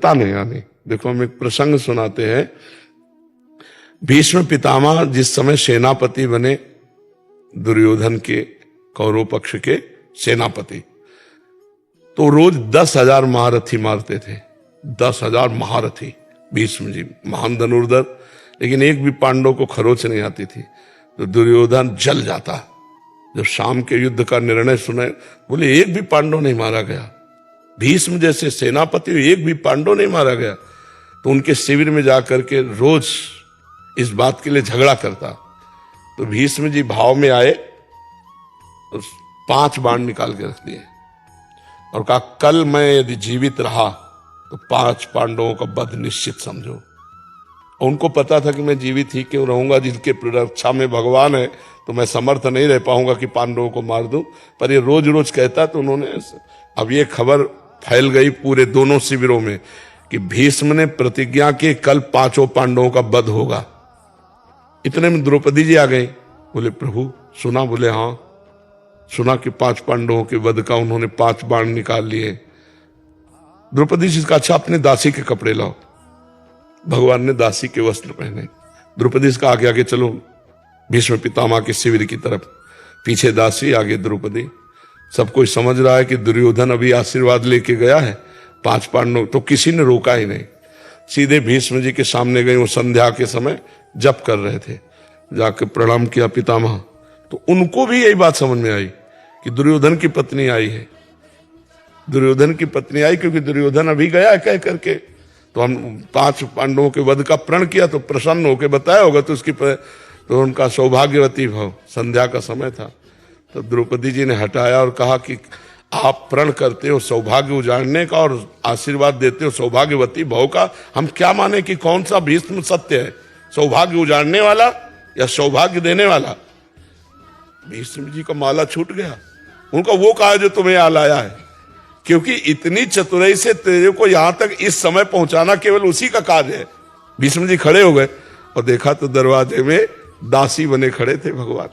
पता नहीं आनी। देखो हम एक प्रसंग सुनाते हैं। भीष्म पितामह जिस समय सेनापति बने, दुर्योधन के कौरव पक्ष के सेनापति, तो रोज 10,000 महारथी मारते थे। 10,000 महारथी भीष्म जी, महान धनुर्धर, लेकिन एक भी पांडव को खरोच नहीं आती थी। तो दुर्योधन जल जाता। जब शाम के युद्ध का निर्णय सुने, बोले एक भी पांडव नहीं मारा गया। भीष्म जैसे सेनापति, एक भी पांडव नहीं मारा गया। तो उनके शिविर में जाकर के रोज इस बात के लिए झगड़ा करता। तो भीष्म जी भाव में आए, 5 बाण निकाल के रख दिए और कहा, कल मैं यदि जीवित रहा तो 5 पांडवों का वध निश्चित समझो। और उनको पता था कि मैं जीवित ही क्यों रहूंगा, जिनके रक्षा में भगवान है, तो मैं समर्थ नहीं रह पाऊंगा कि पांडवों को मार दूं। पर ये रोज रोज कहता, तो उन्होंने, अब ये खबर फैल गई पूरे दोनों शिविरों में कि भीष्म ने प्रतिज्ञा की कल 5 पांडवों का वध होगा। इतने में द्रौपदी जी आ गई। बोले प्रभु सुना? बोले हाँ सुना कि 5 पांडवों के वध का उन्होंने 5 बाण निकाल लिए। द्रौपदी जी का, अच्छा अपने दासी के कपड़े लाओ। भगवान ने दासी के वस्त्र पहने। द्रौपदी जी का आगे आगे चलो भीष्म पितामह के शिविर की तरफ, पीछे दासी, आगे द्रौपदी। सब कोई समझ रहा है कि दुर्योधन अभी आशीर्वाद लेके गया है। 5 पांडव, तो किसी ने रोका ही नहीं, सीधे भीष्म जी के सामने गए। वो संध्या के समय जप कर रहे थे, जाके प्रणाम किया पितामह। तो उनको भी यही बात समझ में आई कि दुर्योधन की पत्नी आई है। दुर्योधन की पत्नी आई क्योंकि दुर्योधन अभी गया कह करके। तो हम 5 पांडवों के वध का प्रण किया, तो प्रसन्न होकर बताया होगा, तो उसकी तो उनका सौभाग्यवती भाव। संध्या का समय था, तो द्रौपदी जी ने हटाया और कहा कि आप प्रण करते हो सौभाग्य उजाड़ने का और आशीर्वाद देते हो सौभाग्यवती भाव का, हम क्या माने कि कौन सा भीष्म सत्य है, सौभाग्य उजाड़ने वाला या सौभाग्य देने वाला? भीष्म जी का माला छूट गया। उनका वो कहा जो तुम्हें यहाँ लाया है, क्योंकि इतनी चतुराई से तेरे को यहां तक इस समय पहुंचाना केवल उसी का कार्य है। भीष्म जी खड़े हो गए और देखा तो दरवाजे में दासी बने खड़े थे भगवान।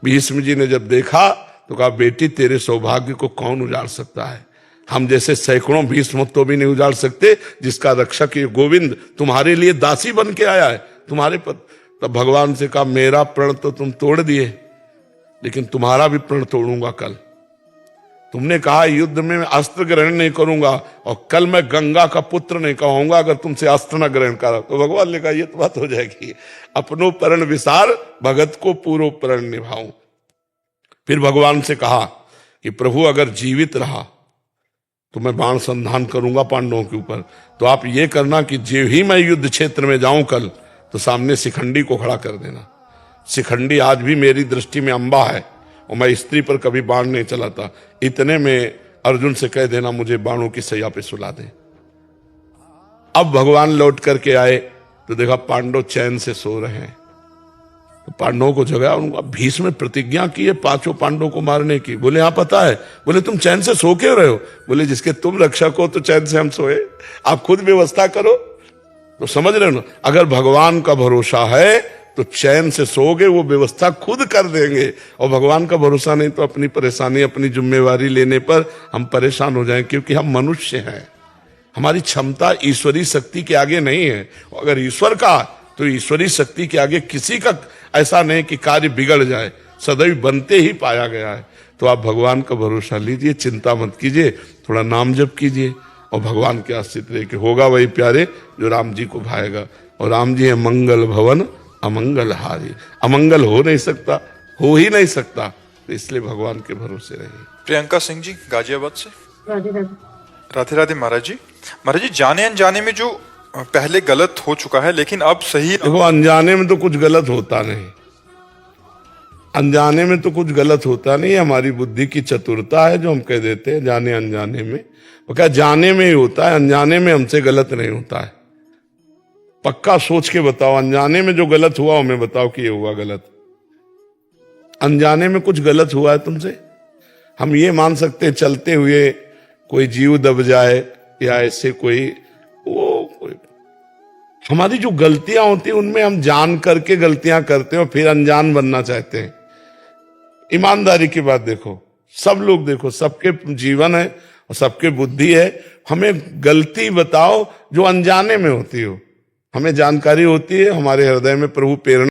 भीष्म जी ने जब देखा तो कहा, बेटी तेरे सौभाग्य को कौन उजाड़ सकता है? हम जैसे सैकड़ों भीष्म तो भी नहीं उजाड़ सकते, जिसका रक्षक ये गोविंद तुम्हारे लिए दासी बन के आया है, तुम्हारे पद। तब भगवान से कहा, मेरा प्रण तो तुम तोड़ दिए, लेकिन तुम्हारा भी प्रण तोड़ूंगा कल। तुमने कहा युद्ध में मैं अस्त्र ग्रहण नहीं करूंगा, और कल मैं गंगा का पुत्र नहीं कहूंगा अगर तुमसे अस्त्र न ग्रहण करा। तो भगवान ने कहा, ये तो बात हो जाएगी, अपनो प्रण विसार भगत को पूरो प्रण निभाऊं। फिर भगवान से कहा कि प्रभु अगर जीवित रहा तो मैं बाण संधान करूंगा पांडवों के ऊपर। तो आप ये करना कि जो ही मैं युद्ध क्षेत्र में जाऊं कल, तो सामने शिखंडी को खड़ा कर देना। शिखंडी आज भी मेरी दृष्टि में अंबा है, और मैं स्त्री पर कभी बाण नहीं चलाता। इतने में अर्जुन से कह देना मुझे बाणों की सैया पे सुला दे। अब भगवान लौट करके आए तो देखा पांडव चैन से सो रहे हैं। तो पांडवों को जगाया, उनका भीष्म में प्रतिज्ञा की है 5 पांडवों को मारने की। बोले हाँ पता है। बोले तुम चैन से सो क्यों रहे हो? बोले जिसके तुम रक्षक हो तो चैन से हम सोए, आप खुद व्यवस्था करो। तो समझ रहे हो ना, अगर भगवान का भरोसा है तो चैन से सोओगे, वो व्यवस्था खुद कर देंगे। और भगवान का भरोसा नहीं तो अपनी परेशानी, अपनी जिम्मेवारी लेने पर हम परेशान हो जाएं, क्योंकि हम मनुष्य हैं। हमारी क्षमता ईश्वरीय शक्ति के आगे नहीं है। अगर ईश्वर का, तो ईश्वरीय शक्ति के आगे किसी का ऐसा नहीं कि कार्य बिगड़ जाए, सदैव बनते ही पाया गया है। तो आप भगवान का भरोसा लीजिए, चिंता मत कीजिए, थोड़ा नाम जप कीजिए और भगवान के आश्रित रह के होगा वही प्यारे जो राम जी को भाएगा। और राम जी है मंगल भवन अमंगल हारी। अमंगल हो नहीं सकता, हो ही नहीं सकता, तो इसलिए भगवान के भरोसे रहिए। प्रियंका सिंह जी गाजियाबाद से। राधे राधे। राधे राधे महाराज जी। महाराज जी, जाने अनजाने में जो पहले गलत हो चुका है लेकिन अब सही। देखो अनजाने में तो कुछ गलत होता नहीं, अनजाने में तो कुछ गलत होता नहीं, हमारी बुद्धि की चतुरता है जो हम कह देते हैं जाने अनजाने में। वो क्या जाने में ही होता है, अनजाने में हमसे गलत नहीं होता है। पक्का सोच के बताओ, अनजाने में जो गलत हुआ हमें बताओ कि ये हुआ गलत। अनजाने में कुछ गलत हुआ है तुमसे? हम ये मान सकते हैं चलते हुए कोई जीव दब जाए या ऐसे कोई हमारी जो गलतियां होती हैं उनमें हम जान करके गलतियां करते हैं और फिर अनजान बनना चाहते हैं। ईमानदारी की बात देखो, सब लोग देखो, सबके जीवन है और सबके बुद्धि है। हमें गलती बताओ जो अनजाने में होती हो, हमें जानकारी होती है, हमारे हृदय में प्रभु प्रेरणा